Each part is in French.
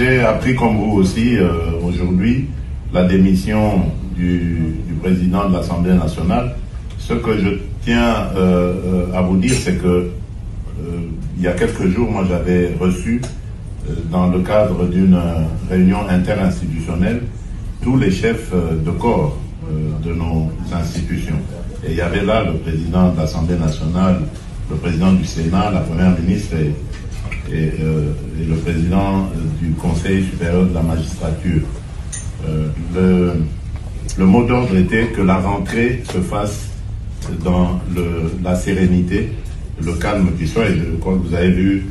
J'ai appris comme vous aussi aujourd'hui la démission du président de l'Assemblée nationale. Ce que je tiens à vous dire, c'est que il y a quelques jours, moi j'avais reçu dans le cadre d'une réunion interinstitutionnelle tous les chefs de corps de nos institutions. Et il y avait là le président de l'Assemblée nationale, le président du Sénat, la première ministre et le président du Conseil supérieur de la magistrature. Le mot d'ordre était que la rentrée se fasse dans la sérénité, le calme qui soit. Et je crois que vous avez vu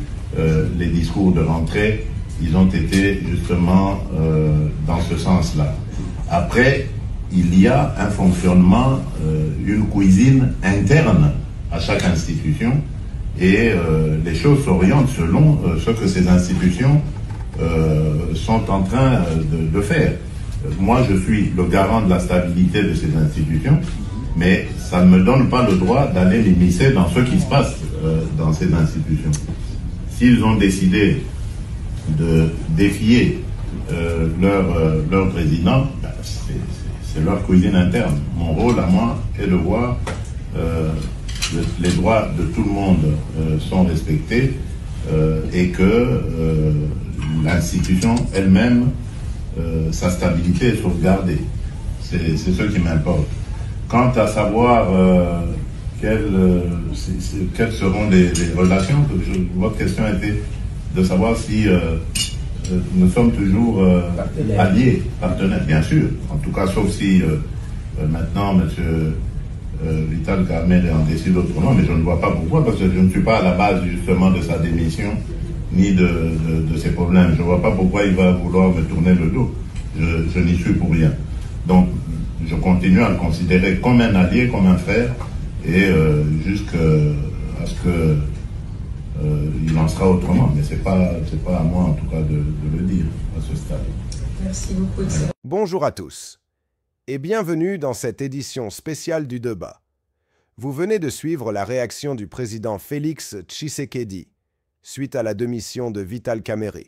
les discours de rentrée, ils ont été justement dans ce sens-là. Après, il y a un fonctionnement, une cuisine interne à chaque institution, et les choses s'orientent selon ce que ces institutions sont en train de faire. Moi, je suis le garant de la stabilité de ces institutions, mais ça ne me donne pas le droit d'aller m'immiscer dans ce qui se passe dans ces institutions. S'ils ont décidé de défier leur président, ben, c'est leur cuisine interne. Mon rôle à moi est de voir les droits de tout le monde sont respectés et que l'institution elle-même, sa stabilité est sauvegardée. C'est ce qui m'importe. Quant à savoir quelles seront les relations, votre question était de savoir si nous sommes toujours alliés, partenaires, bien sûr. En tout cas, sauf si maintenant, M. Vital Kamerhe en décide autrement, mais je ne vois pas pourquoi, parce que je ne suis pas à la base justement de sa démission, ni de ses problèmes. Je ne vois pas pourquoi il va vouloir me tourner le dos. Je n'y suis pour rien. Donc, je continue à le considérer comme un allié, comme un frère, et jusqu'à ce que il en sera autrement. Mais c'est pas à moi, en tout cas, de le dire à ce stade. Merci beaucoup. Bonjour à tous et bienvenue dans cette édition spéciale du débat. Vous venez de suivre la réaction du président Félix Tshisekedi suite à la démission de Vital Kamerhe,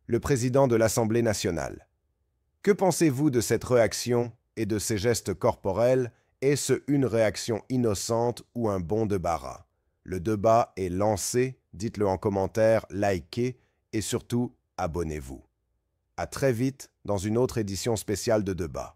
le président de l'Assemblée nationale. Que pensez-vous de cette réaction et de ces gestes corporels? Est-ce une réaction innocente ou un bond de barra? Le débat est lancé, dites-le en commentaire, likez et surtout abonnez-vous. À très vite dans une autre édition spéciale de débat.